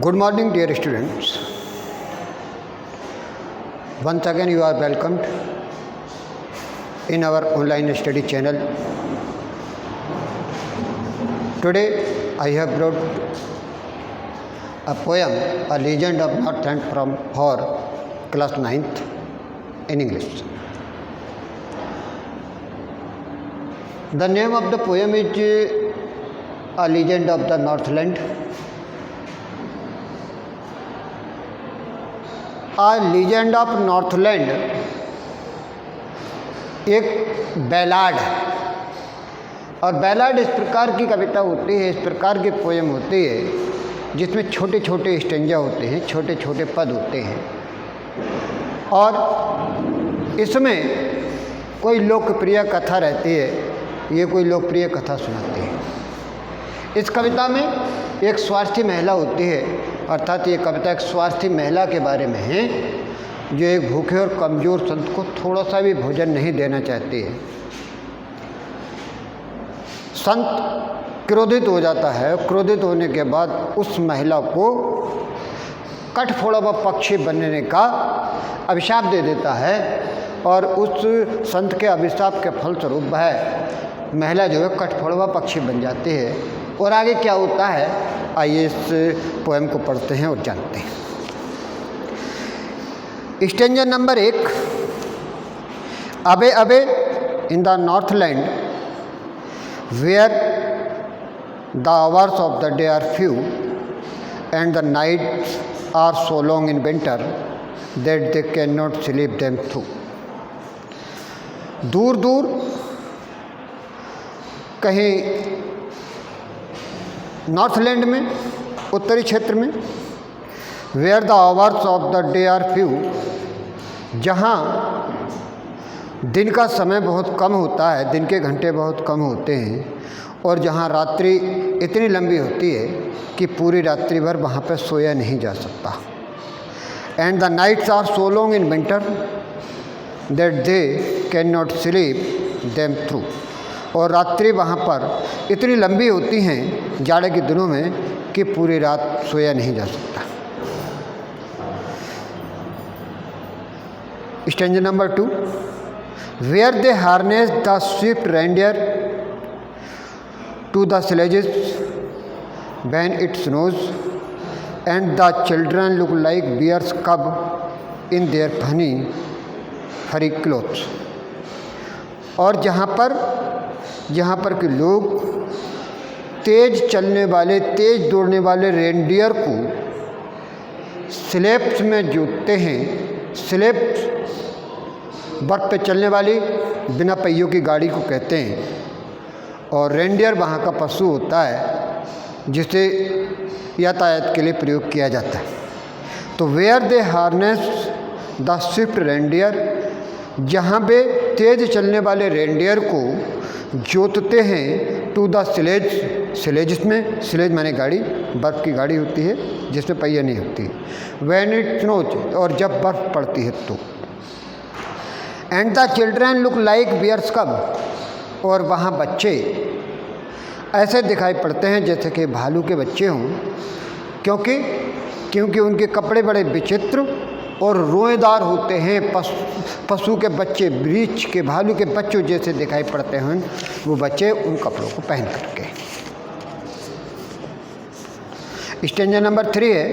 Good morning, dear students. Once again, you are welcomed in our online study channel. Today, I have brought a poem, A Legend of Northland from for class 9th in English. The name of the poem is A Legend of the Northland. A legend of Northland एक ballad है और ballad इस प्रकार की कविता होती है, इस प्रकार की पोएम होती है जिसमें छोटे छोटे स्टेंजा होते हैं, छोटे छोटे पद होते हैं और इसमें कोई लोकप्रिय कथा रहती है, ये कोई लोकप्रिय कथा सुनाती है। इस कविता में एक स्वार्थी महिला होती है, अर्थात ये कविता एक स्वार्थी महिला के बारे में है जो एक भूखे और कमज़ोर संत को थोड़ा सा भी भोजन नहीं देना चाहती है। संत क्रोधित हो जाता है, क्रोधित होने के बाद उस महिला को कठफोड़ा व पक्षी बनने का अभिशाप दे देता है और उस संत के अभिशाप के फलस्वरूप वह महिला जो है कठफोड़ा पक्षी बन जाती है। और आगे क्या होता है, आइए इस पोएम को पढ़ते हैं और जानते हैं। Stanza number 1। Away away in the Northland where the hours of the day are few and the nights are so long in winter that they can not sleep them through. दूर दूर कहीं Northland में, उत्तरी क्षेत्र में, where the hours of the day are few, जहाँ दिन का समय बहुत कम होता है, दिन के घंटे बहुत कम होते हैं और जहाँ रात्रि इतनी लंबी होती है कि पूरी रात्रि भर वहाँ पर सोया नहीं जा सकता। And the nights are so long in winter that they can not sleep them through, और रात्रि वहाँ पर इतनी लंबी होती हैं जाड़े के दिनों में कि पूरी रात सोया नहीं जा सकता। Stanza number 2। Where they harness the swift reindeer to the sledges when it snows and the children look like bears cub in their funny furry clothes. और जहाँ पर कि लोग तेज चलने वाले, तेज दौड़ने वाले रेंडियर को स्लेप्स में जोतते हैं। स्लेप्स बर्फ पे चलने वाली बिना पहियों की गाड़ी को कहते हैं और रेंडियर वहाँ का पशु होता है जिसे यातायात के लिए प्रयोग किया जाता है। तो where they harness the swift reindeer, जहाँ पे तेज चलने वाले रेंडियर को जोतते हैं टू द स्लेज, स्लेज में, स्लेज माने गाड़ी, बर्फ़ की गाड़ी होती है जिसमें पहिया नहीं होती। व्हेन इट स्नोज, और जब बर्फ़ पड़ती है तो। And the children look like bears cub, और वहाँ बच्चे ऐसे दिखाई पड़ते हैं जैसे कि भालू के बच्चे हों, क्योंकि उनके कपड़े बड़े विचित्र और रोएदार होते हैं। पशु के बच्चे, ब्रीच के भालू के बच्चों जैसे दिखाई पड़ते हैं वो बच्चे उन कपड़ों को पहन करके। स्टेंजा नंबर 3 है।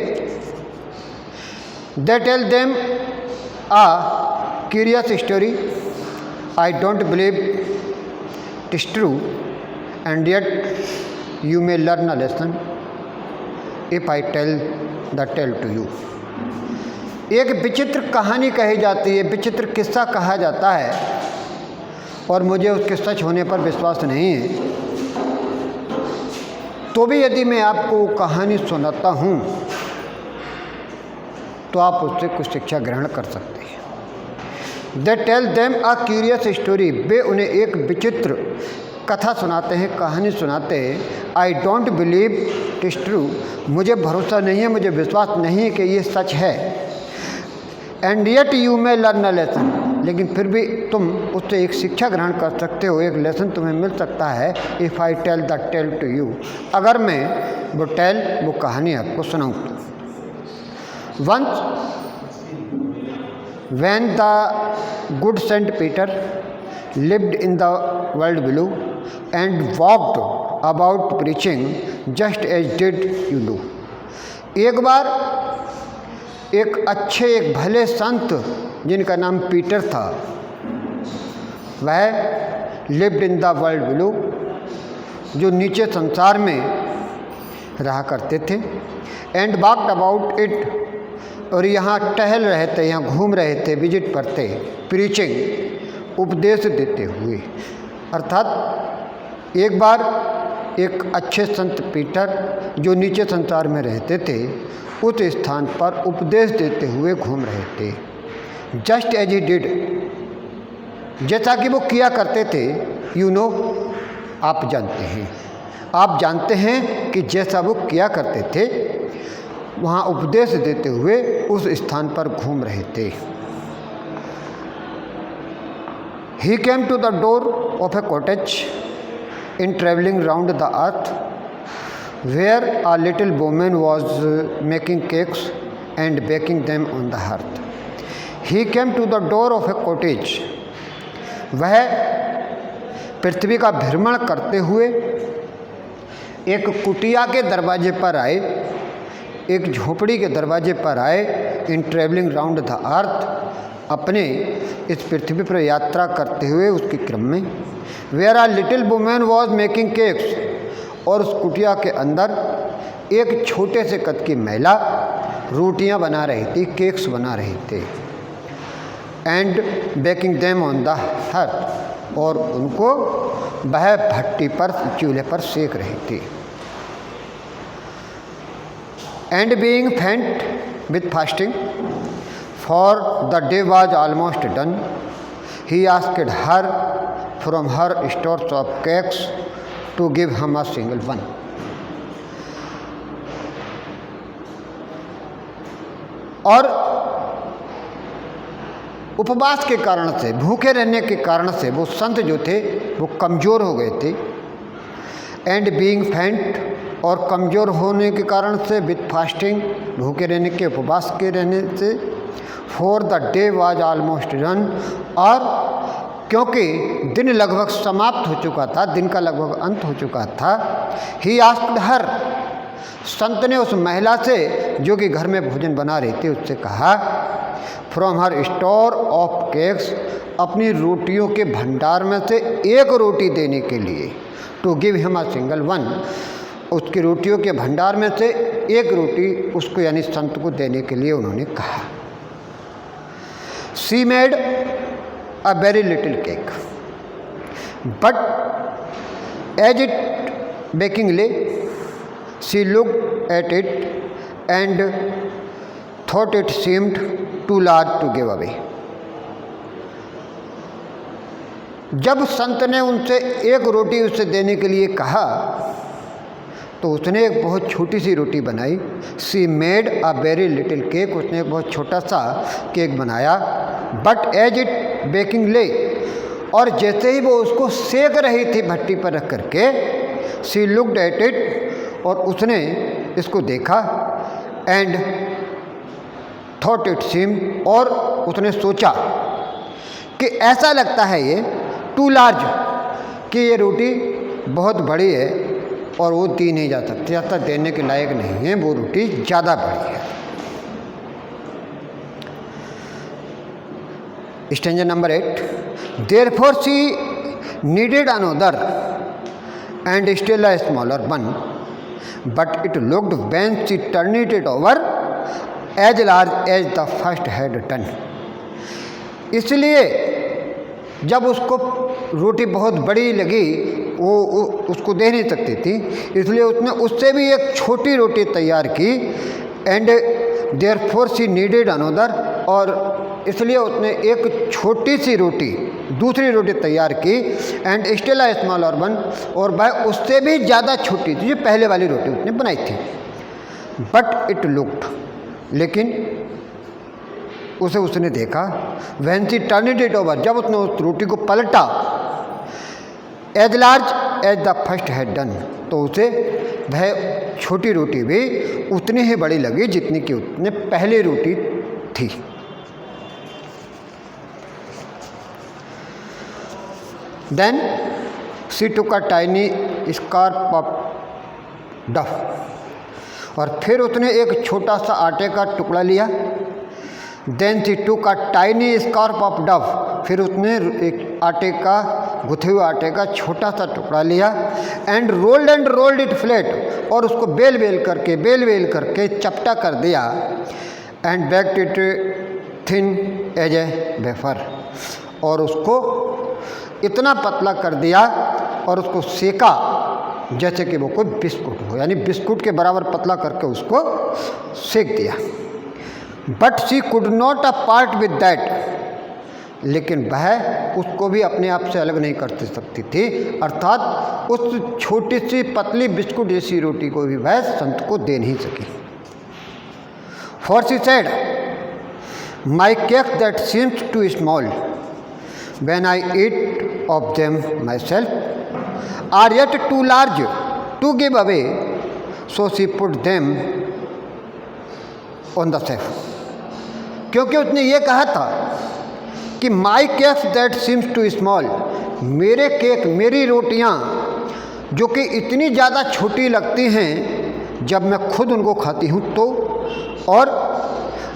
They tell them a curious story, I don't believe it is true and yet you may learn a lesson if I tell the tale to you. एक विचित्र कहानी कही जाती है, विचित्र किस्सा कहा जाता है और मुझे उसके सच होने पर विश्वास नहीं है, तो भी यदि मैं आपको कहानी सुनाता हूँ तो आप उससे कुछ शिक्षा ग्रहण कर सकते हैं। They tell them a curious story, वे उन्हें एक विचित्र कथा सुनाते हैं, कहानी सुनाते हैं। I don't believe it is true, मुझे भरोसा नहीं है, मुझे विश्वास नहीं है कि ये सच है। And yet you may learn a lesson, लेकिन फिर भी तुम उससे एक शिक्षा ग्रहण कर सकते हो, एक लेसन तुम्हें मिल सकता है। If I tell the tale to you, अगर मैं वो कहानी आपको सुनाऊँ। Once, when the good Saint Peter lived in the world below and walked about preaching just as did you do. एक बार एक अच्छे एक भले संत जिनका नाम पीटर था, वह lived in the world below, जो नीचे संसार में रहा करते थे, एंड वॉक्ड अबाउट इट, और यहाँ टहल रहे थे, यहाँ घूम रहे थे, विजिट पर थे, प्रीचिंग उपदेश देते हुए। अर्थात एक बार एक अच्छे संत पीटर जो नीचे संसार में रहते थे उस स्थान पर उपदेश देते हुए घूम रहे थे। जस्ट एज ही डिड, जैसा कि वो किया करते थे, यू नो, आप जानते हैं, आप जानते हैं कि जैसा वो किया करते थे, वहाँ उपदेश देते हुए उस स्थान पर घूम रहे थे। He came to the door of a cottage in travelling round the earth where a little woman was making cakes and baking them on the hearth. He came to the door of a cottage, वह पृथ्वी का भ्रमण करते हुए एक कुटिया के दरवाजे पर आए, एक झोपड़ी के दरवाजे पर आए। इन ट्रेवलिंग राउंड द अर्थ, अपने इस पृथ्वी पर यात्रा करते हुए उसके क्रम में। Where a little woman was making cakes, और उस कुटिया के अंदर एक छोटे से कद की महिला रोटियां बना रही थी, केक्स बना रही थे। And baking them on the hearth, और उनको वह भट्टी पर, चूल्हे पर सेक रही थी। And being faint with fasting for the day was almost done, he asked her from her stores of cakes to give him a single one. और उपवास के कारण से, भूखे रहने के कारण से वो संत जो थे वो कमज़ोर हो गए थे। एंड बीइंग फेंट, और कमज़ोर होने के कारण से, विथ फास्टिंग, भूखे रहने के, उपवास के रहने से, for the day was almost done, और क्योंकि दिन लगभग समाप्त हो चुका था, दिन का लगभग अंत हो चुका था। ही आस्क्ड हर, संत ने उस महिला से जो कि घर में भोजन बना रही थी उससे कहा, from her store of cakes, अपनी रोटियों के भंडार में से एक रोटी देने के लिए, to give him a single one, उसकी रोटियों के भंडार में से एक रोटी उसको यानी संत को देने के लिए उन्होंने कहा। She made a very little cake, but as it baking lay, she looked at it and thought it seemed too large to give away. जब संत ने उनसे एक रोटी उसे देने के लिए कहा तो उसने एक बहुत छोटी सी रोटी बनाई। सी made a very little cake, उसने एक बहुत छोटा सा केक बनाया। But as it baking lay, और जैसे ही वो उसको सेक रही थी भट्टी पर रख करके, सी लुक्ड एट इट, और उसने इसको देखा, एंड थॉट इट सीम, और उसने सोचा कि ऐसा लगता है ये टू लार्ज, कि ये रोटी बहुत बड़ी है और वो दी नहीं जा सकती, ज़्यादा देने के लायक नहीं है, वो रोटी ज़्यादा बड़ी है। Stanza number 8, therefore she needed another and still a smaller one, but it looked when she turned it over as large as the first had done. इसलिए जब उसको रोटी बहुत बड़ी लगी, वो उसको दे नहीं सकती थी, इसलिए उसने उससे भी एक छोटी रोटी तैयार की। And therefore she needed another, और इसलिए उसने एक छोटी सी रोटी, दूसरी रोटी तैयार की। And still a smaller one, और वह उससे भी ज़्यादा छोटी थी जो पहले वाली रोटी उसने बनाई थी। बट इट लुक्ड, लेकिन उसे उसने देखा, when she turned it over, जब उसने उस रोटी को पलटा, as large as the first had done, तो उसे वह छोटी रोटी भी उतनी ही बड़ी लगी जितनी कि उतने पहली रोटी थी। Then she took a tiny scrap of dough, और फिर उसने एक छोटा सा आटे का टुकड़ा लिया। Then she took a tiny scrap of dough, फिर उसने एक आटे का, गुथे हुए आटे का छोटा सा टुकड़ा लिया। एंड रोल्ड इट फ्लैट, और उसको बेल बेल करके चपटा कर दिया। And baked it thin as a wafer, और उसको इतना पतला कर दिया और उसको सेका जैसे कि वो कोई बिस्कुट हो, यानी बिस्कुट के बराबर पतला करके उसको सेक दिया। But she could not a part with that, लेकिन वह उसको भी अपने आप से अलग नहीं कर सकती थी, अर्थात उस छोटी सी पतली बिस्कुट जैसी रोटी को भी वह संत को दे नहीं सकी। For she said, my cake that seems too small when I eat of them myself are yet too large to give away, so she put them on the shelf। क्योंकि उसने ये कहा था कि my cakes that seems too small, मेरे cake, मेरी रोटियां जो कि इतनी ज़्यादा छोटी लगती हैं जब मैं खुद उनको खाती हूँ तो, और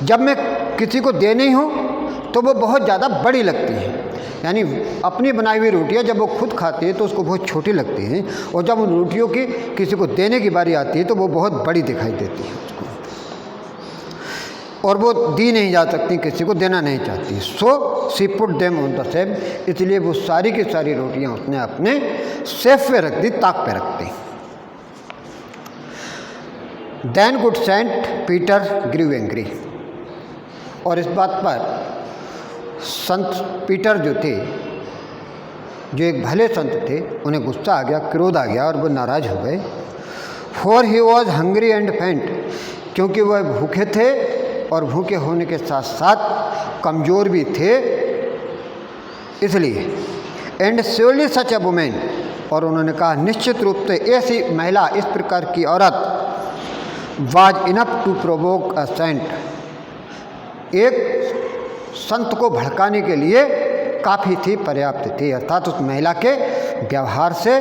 जब मैं किसी को दे नहीं हूँ तो वो बहुत ज़्यादा बड़ी लगती हैं। यानी अपनी बनाई हुई रोटियां जब वो खुद खाती है तो उसको बहुत छोटी लगती हैं, और जब उन रोटियों की किसी को देने की बारी आती है तो वो बहुत बड़ी दिखाई देती है उसको, और वो दी नहीं जा सकती, किसी को देना नहीं चाहती। So she put them on the chef, इसलिए वो सारी की सारी रोटियां उसने अपने शेफ पे रख दी, ताक पे रख दी। Then good Saint Peter grew angry, और इस बात पर संत पीटर जो थे, जो एक भले संत थे, उन्हें गुस्सा आ गया, क्रोध आ गया और वो नाराज़ हो गए। For he was hungry and फेंट, क्योंकि वह भूखे थे और भूखे होने के साथ साथ कमज़ोर भी थे, इसलिए। And surely such a women, और उन्होंने कहा निश्चित रूप से ऐसी महिला, इस प्रकार की औरत was enough to provoke a saint, एक संत को भड़काने के लिए काफ़ी थी, पर्याप्त थी। अर्थात उस महिला के व्यवहार से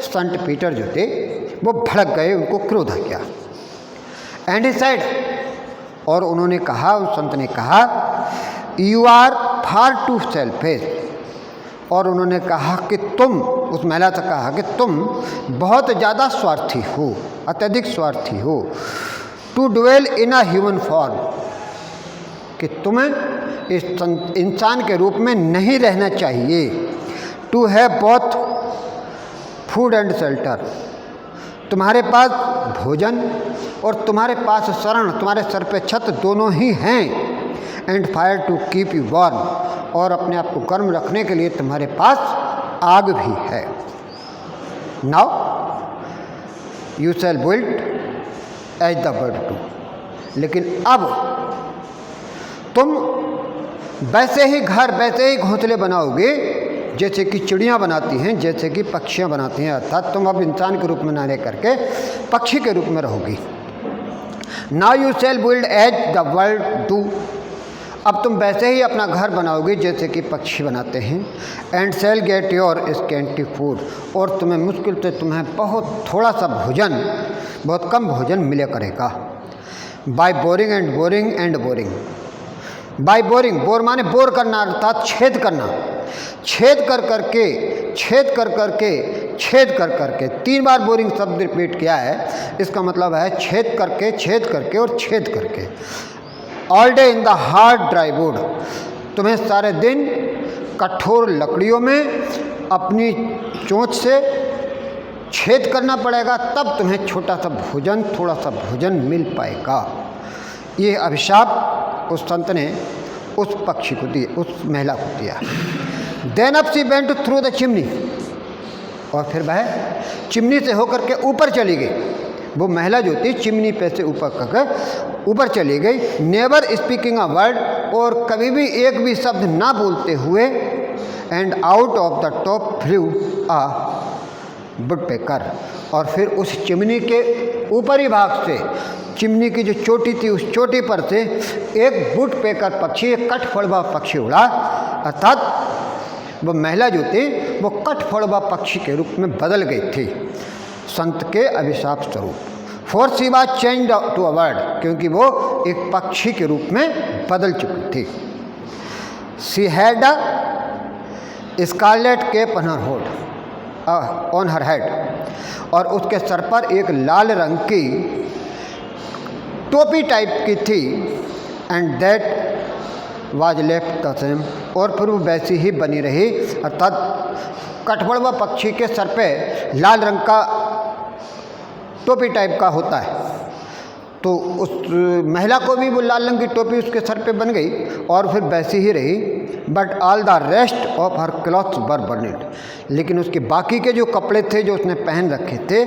संत पीटर जो थे वो भड़क गए, उनको क्रोध आ गया। एंड ही सेड, और उन्होंने कहा, उस संत ने कहा, you are far too selfish, और उन्होंने कहा कि तुम, उस महिला से कहा कि तुम बहुत ज़्यादा स्वार्थी हो, अत्यधिक स्वार्थी हो। To dwell in a human form, कि तुम्हें इस इंसान के रूप में नहीं रहना चाहिए। To have both food and shelter, तुम्हारे पास भोजन और तुम्हारे पास शरण, तुम्हारे सर पे छत दोनों ही हैं। And fire to keep you warm, और अपने आप को गर्म रखने के लिए तुम्हारे पास आग भी है। Now you shall build as the bird do, लेकिन अब तुम वैसे ही घर, वैसे ही घोंसले बनाओगे जैसे कि चिड़ियाँ बनाती हैं, जैसे कि पक्षियाँ बनाती हैं, अर्थात तुम अब इंसान के रूप में ना रह करके पक्षी के रूप में रहोगी। Now you shall build as the world do, अब तुम वैसे ही अपना घर बनाओगे जैसे कि पक्षी बनाते हैं। And shall get your scanty food, और तुम्हें मुश्किल से तुम्हें बहुत थोड़ा सा भोजन, बहुत कम भोजन मिले करेगा। By boring and boring and boring, by boring, bore माने बोर करना, अर्थात छेद करना, छेद कर करके, छेद कर करके, छेद कर करके, 3 बार बोरिंग शब्द रिपीट किया है। इसका मतलब है छेद करके, छेद करके और छेद करके। All day in the hard dry would, तुम्हें सारे दिन कठोर लकड़ियों में अपनी चोंच से छेद करना पड़ेगा, तब तुम्हें छोटा सा भोजन, थोड़ा सा भोजन मिल पाएगा। ये अभिशाप उस संत ने उस पक्षी को दिया, उस महिला को दिया। Then up she went through the chimney, और फिर वह चिमनी से होकर के ऊपर चली गई। वो महिला जो थी चिमनी पे से ऊपर करके ऊपर चली गई। नेवर स्पीकिंग अ वर्ड, और कभी भी एक भी शब्द ना बोलते हुए। And out of the top flu a woodpecker, और फिर उस चिमनी के ऊपरी भाग से चिमनी की जो चोटी थी उस चोटी पर से एक वुड पेकर पक्षी, एक कठफोड़वा पक्षी उड़ा, अर्थात वो महिला जो थी वो कठफोड़वा पक्षी के रूप में बदल गई थी संत के अभिशाप स्वरूप। For she was changed to a bird, क्योंकि वो एक पक्षी के रूप में बदल चुकी थी। She had a scarlet cap on her head, और उसके सर पर एक लाल रंग की टोपी टाइप की थी। And that was left the same, और फिर वो वैसी ही बनी रही, अर्थात कठफोड़वा पक्षी के सर पे लाल रंग का टोपी टाइप का होता है, तो उस महिला को भी वो लाल रंग की टोपी उसके सर पे बन गई और फिर वैसी ही रही। But all the rest of her clothes were burned, लेकिन उसके बाकी के जो कपड़े थे जो उसने पहन रखे थे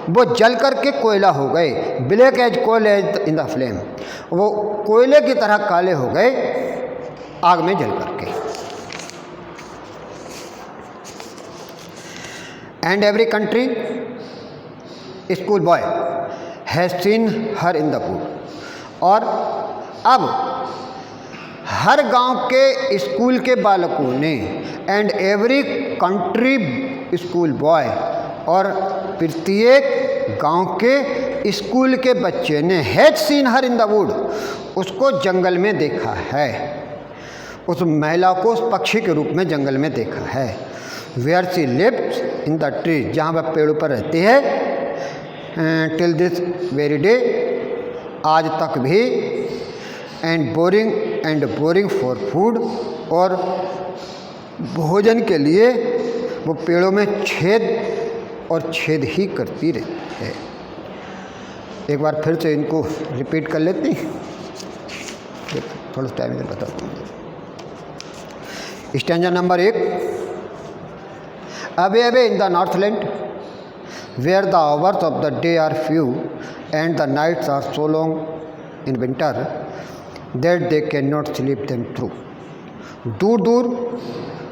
वो जल करके कोयला हो गए। Black as coal as in the flame, वो कोयले की तरह काले हो गए आग में जल करके। And every country school boy has seen her in the pool, और अब हर गांव के स्कूल के बालकों ने, and every country school boy, और प्रत्येक गांव के स्कूल के बच्चे ने has seen her in the would, उसको जंगल में देखा है, उस महिला को उस पक्षी के रूप में जंगल में देखा है। Where she lives in the tree, जहाँ वह पेड़ों पर रहती है। टिल दिस वेरी डे, आज तक भी। एंड बोरिंग फॉर फूड, और भोजन के लिए वो पेड़ों में छेद ही करती रहती है। एक बार फिर से इनको रिपीट कर लेती, थोड़ा टाइम इधर बताता हूँ। Stanza number 1। Away in the Northland where the hours of the day are few and the nights are so long in winter that they cannot sleep them through, दूर दूर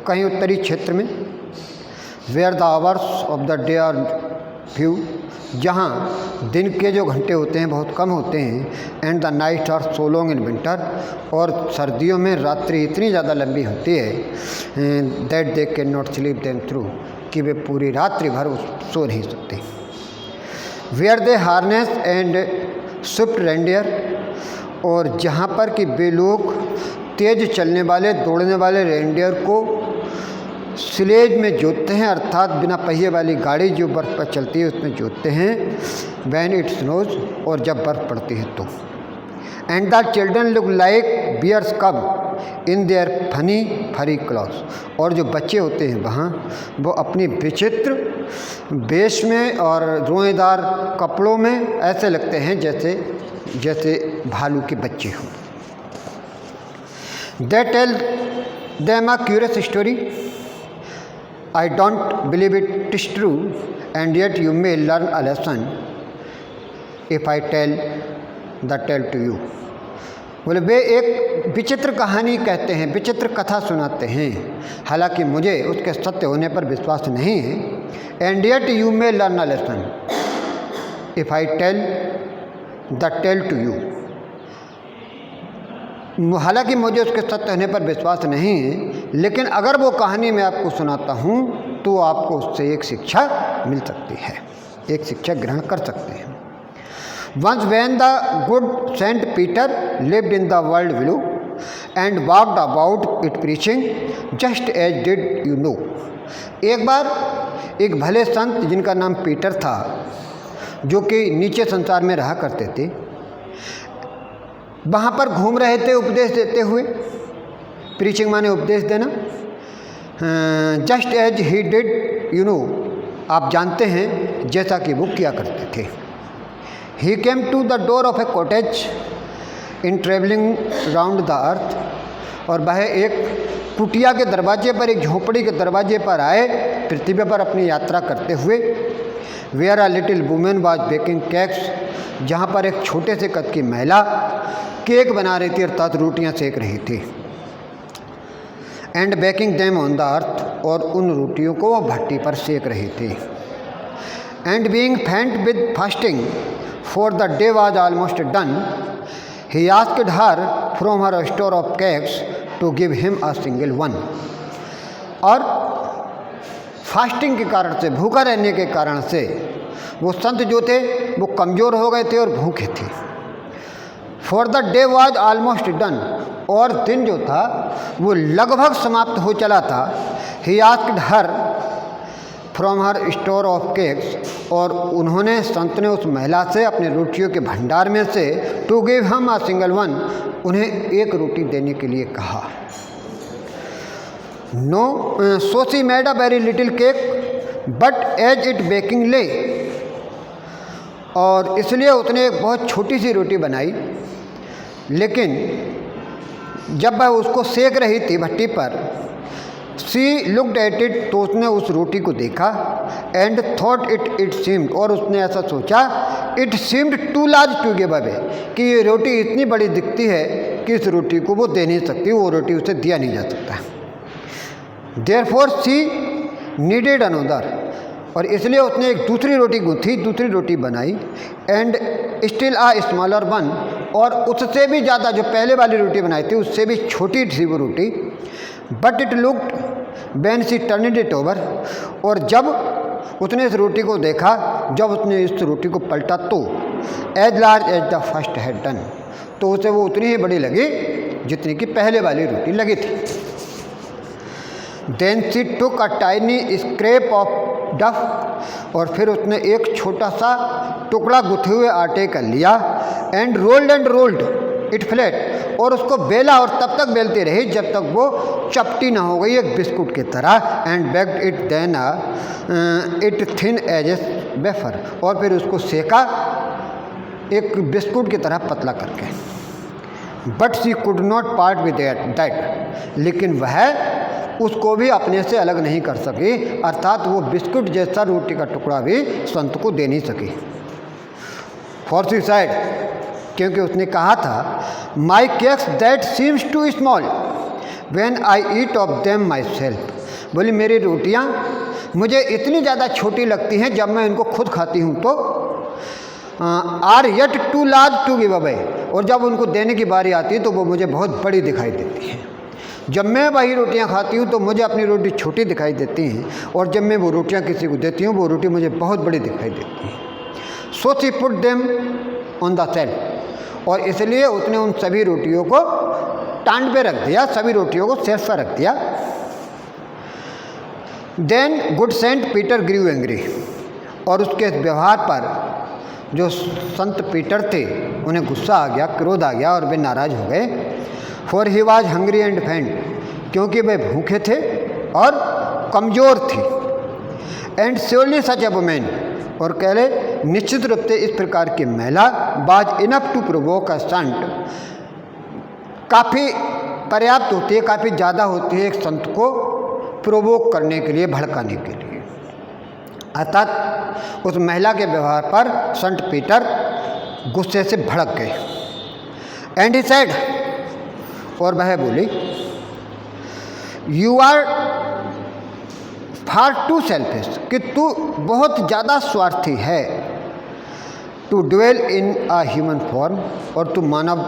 कहीं उत्तरी क्षेत्र में, where the hours of the day are few, जहाँ दिन के जो घंटे होते हैं बहुत कम होते हैं, and the night are so long in winter, और सर्दियों में रात्रि इतनी ज़्यादा लंबी होती है, that they can not sleep them through, कि वे पूरी रात्रि भर सो नहीं सकते। Where they harness and swift reindeer, और जहाँ पर कि वे लोग तेज चलने वाले दौड़ने वाले रेंडियर को स्लेज में जोतते हैं, अर्थात बिना पहिए वाली गाड़ी जो बर्फ़ पर चलती है उसमें जोतते हैं। वैन इट स्नोज, और जब बर्फ़ पड़ती है तो। And the children look like bears cub in their funny furry clothes, और जो बच्चे होते हैं वहाँ वो अपनी विचित्र वेश में और रोएदार कपड़ों में ऐसे लगते हैं जैसे भालू के बच्चे हों। They tell them a curious story, I don't believe it is true, and yet you may learn a lesson if I tell the tale to you. बोले वे एक विचित्र कहानी कहते हैं, विचित्र कथा सुनाते हैं, हालांकि मुझे उसके सत्य होने पर विश्वास नहीं है। And yet you may learn a lesson if I tell the tale to you. हालांकि मुझे उसके सत्य होने पर विश्वास नहीं है, लेकिन अगर वो कहानी मैं आपको सुनाता हूँ तो आपको उससे एक शिक्षा मिल सकती है, एक शिक्षा ग्रहण कर सकते हैं। Once when the good Saint Peter lived in the world below and walked about it preaching just as did you know. एक बार एक भले संत जिनका नाम पीटर था, जो कि नीचे संसार में रहा करते थे, वहाँ पर घूम रहे थे उपदेश देते हुए। प्रीचिंग माने उपदेश देना। Just as he did you know, आप जानते हैं जैसा कि वो किया करते थे। He came to the door of a cottage in travelling round the earth, और वह एक कुटिया के दरवाजे पर, एक झोपड़ी के दरवाजे पर आए, पृथ्वी पर अपनी यात्रा करते हुए। Where a little woman was baking cakes, जहाँ पर एक छोटे से कद की महिला केक बना रही थी, अर्थात रोटियां सेक रही थी। And baking them on the earth, और उन रोटियों को वह भट्टी पर सेक रही थी। एंड बीइंग फेंट with fasting for the day was almost done, he asked her from her store of cakes to give him a single one. और फास्टिंग के कारण से, भूखा रहने के कारण से वो संत जो थे वो कमज़ोर हो गए थे और भूखे थे. For the day was almost done, और दिन जो था वो लगभग समाप्त हो चला था. ही asked her from her store of cakes, और उन्होंने, संत ने उस महिला से अपने रोटियों के भंडार में से टू गिव हम अ सिंगल वन, उन्हें एक रोटी देने के लिए कहा. No so she made a very little cake but as it baking lay, और इसलिए उसने एक बहुत छोटी सी रोटी बनाई, लेकिन जब वह उसको सेक रही थी भट्टी पर, सी लुक्ड एट इट, तो उसने उस रोटी को देखा, एंड थॉट इट सीम्ड, और उसने ऐसा सोचा, it seemed too large to give away, कि ये रोटी इतनी बड़ी दिखती है कि इस रोटी को वो दे नहीं सकती, वो रोटी उसे दिया नहीं जा सकता. देयरफॉर सी नीडेड अनदर, और इसलिए उसने एक दूसरी रोटी गूंथी, दूसरी रोटी बनाई, and still a smaller one, और उससे भी ज़्यादा, जो पहले वाली रोटी बनाई थी उससे भी छोटी थी वो रोटी. But it looked when she turned it over, और जब उसने इस रोटी को देखा, जब उसने इस रोटी को पलटा, तो as large as the first had done, तो उसे वो उतनी ही बड़ी लगी जितनी कि पहले वाली रोटी लगी थी. Then she took a tiny scrap of dough, और फिर उसने एक छोटा सा टुकड़ा गुथे हुए आटे का लिया, एंड रोल्ड इट फ्लैट, और उसको बेला, और तब तक बेलती रही जब तक वो चपटी ना हो गई एक बिस्कुट की तरह. And baked it then it thin as a wafer, और फिर उसको सेका एक बिस्कुट की तरह पतला करके. But she could not part with that, लेकिन वह उसको भी अपने से अलग नहीं कर सकी, अर्थात वो बिस्कुट जैसा रोटी का टुकड़ा भी संत को दे नहीं सकी. फॉर शी साइड, क्योंकि उसने कहा था, my cakes that seems too small when I eat of them myself, बोली मेरी रोटियाँ मुझे इतनी ज़्यादा छोटी लगती हैं जब मैं इनको खुद खाती हूँ, तो are yet too large to give away, और जब उनको देने की बारी आती है तो वो मुझे बहुत बड़ी दिखाई देती है. जब मैं वही रोटियां खाती हूँ तो मुझे अपनी रोटी छोटी दिखाई देती हैं, और जब मैं वो रोटियां किसी को देती हूँ वो रोटी मुझे बहुत बड़ी दिखाई देती है. So she put them on the self, और इसलिए उसने उन सभी रोटियों को टांड पे रख दिया, सभी रोटियों को सेल्फ पर रख दिया. Then good Saint Peter grew angry, और उसके व्यवहार पर जो संत पीटर थे उन्हें गुस्सा आ गया, क्रोध आ गया, और वे नाराज हो गए. For he was hungry and फेंट, क्योंकि वे भूखे थे और कमज़ोर थे. And surely such A women, और कह रहे निश्चित रूप से इस प्रकार की महिला, बाज इनफ टू प्रोवोक अ संत, काफ़ी पर्याप्त होती है, काफ़ी ज़्यादा होती है एक संत को प्रोवोक करने के लिए, भड़काने के लिए. अर्थात उस महिला के व्यवहार पर संत पीटर गुस्से से भड़क गए. एंड ही सेड, और वह बोली, you are far too selfish, कि तू बहुत ज़्यादा स्वार्थी है, to dwell in a human form, और तू मानव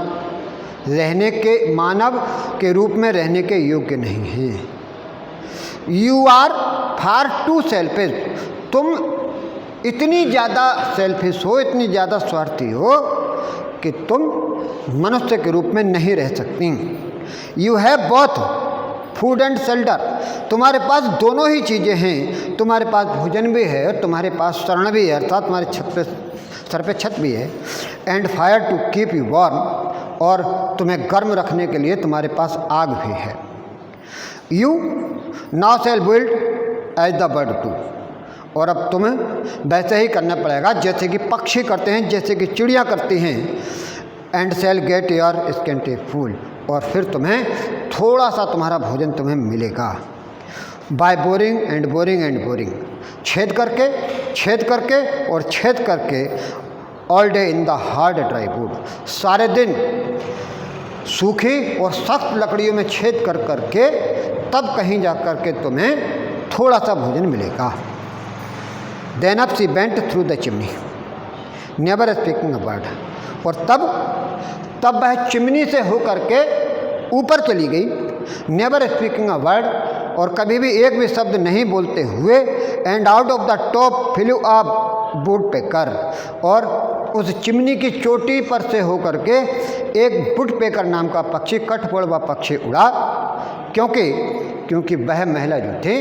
के रूप में रहने के योग्य नहीं है. You are far too selfish, तुम इतनी ज़्यादा सेल्फिश हो, इतनी ज़्यादा स्वार्थी हो कि तुम मनुष्य के रूप में नहीं रह सकती. You have both food and shelter, तुम्हारे पास दोनों ही चीज़ें हैं, तुम्हारे पास भोजन भी है और तुम्हारे पास शरण भी है, अर्थात तुम्हारे सर पे छत भी है. And fire to keep you warm, और तुम्हें गर्म रखने के लिए तुम्हारे पास आग भी है. You now shall build as the bird do, और अब तुम्हें वैसे ही करना पड़ेगा जैसे कि पक्षी करते हैं, जैसे कि चिड़ियाँ करती हैं. And shall get your scanty food, और फिर तुम्हें थोड़ा सा तुम्हारा भोजन तुम्हें मिलेगा. By boring and boring and boring, छेद करके और छेद करके. All day in the hard dry wood, सारे दिन सूखी और सख्त लकड़ियों में छेद कर करके तब कहीं जा कर के तुम्हें थोड़ा सा भोजन मिलेगा. Then up she went through the chimney, never speaking a word. और तब वह चिमनी से होकर के ऊपर चली गई, नेवर स्पीकिंग अ वर्ड, और कभी भी एक भी शब्द नहीं बोलते हुए, and out of the top flu a would picker, और उस चिमनी की चोटी पर से होकर के एक वुड पेकर नाम का पक्षी, कठफोड़वा पक्षी उड़ा, क्योंकि वह महिला जो थी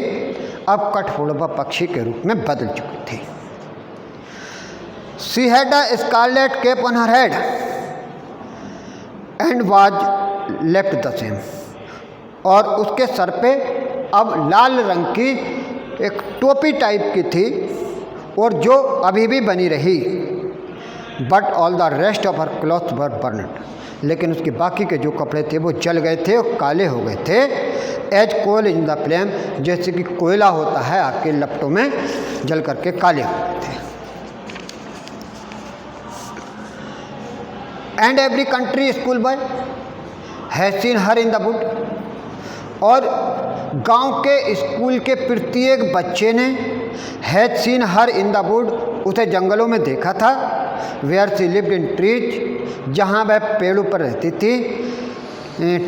अब कठफोड़वा पक्षी के रूप में बदल चुकी थी। She had a scarlet cap on her head and was left the same, और उसके सर पे अब लाल रंग की एक टोपी टाइप की थी, और जो अभी भी बनी रही। But all the rest of her cloth were burned, लेकिन उसके बाकी के जो कपड़े थे वो जल गए थे और काले हो गए थे। As coal in the flame, जैसे कि कोयला होता है आग के लपटों में जल करके काले हो गए थे। And every country school boy has seen her in the wood, और गांव के स्कूल के प्रत्येक बच्चे ने has seen her in the wood, उसे जंगलों में देखा था। Where she lived in trees, जहाँ वह पेड़ों पर रहती थी।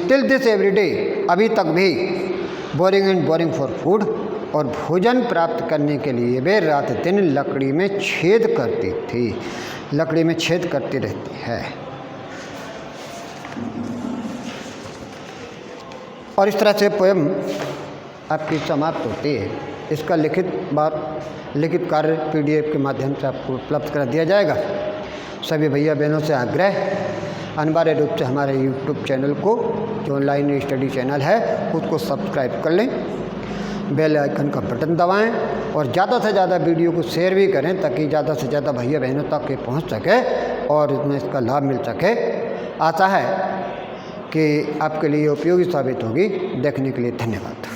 टिल दिस एवरी डे, अभी तक भी। Boring and boring for food, और भोजन प्राप्त करने के लिए वे रात दिन लकड़ी में छेद करती थी, लकड़ी में छेद करती रहती है। और इस तरह से पोएम आपकी समाप्त होती है। इसका लिखित कार्य PDF के माध्यम से आपको उपलब्ध करा दिया जाएगा। सभी भैया बहनों से आग्रह, अनिवार्य रूप से हमारे YouTube चैनल को, जो ऑनलाइन स्टडी चैनल है, उसको सब्सक्राइब कर लें, बेल आइकन का बटन दबाएं, और ज़्यादा से ज़्यादा वीडियो को शेयर भी करें, ताकि ज़्यादा से ज़्यादा भैया बहनों तक ये पहुँच सके और इसमें इसका लाभ मिल सके। आशा है कि आपके लिए उपयोगी साबित होगी। देखने के लिए धन्यवाद।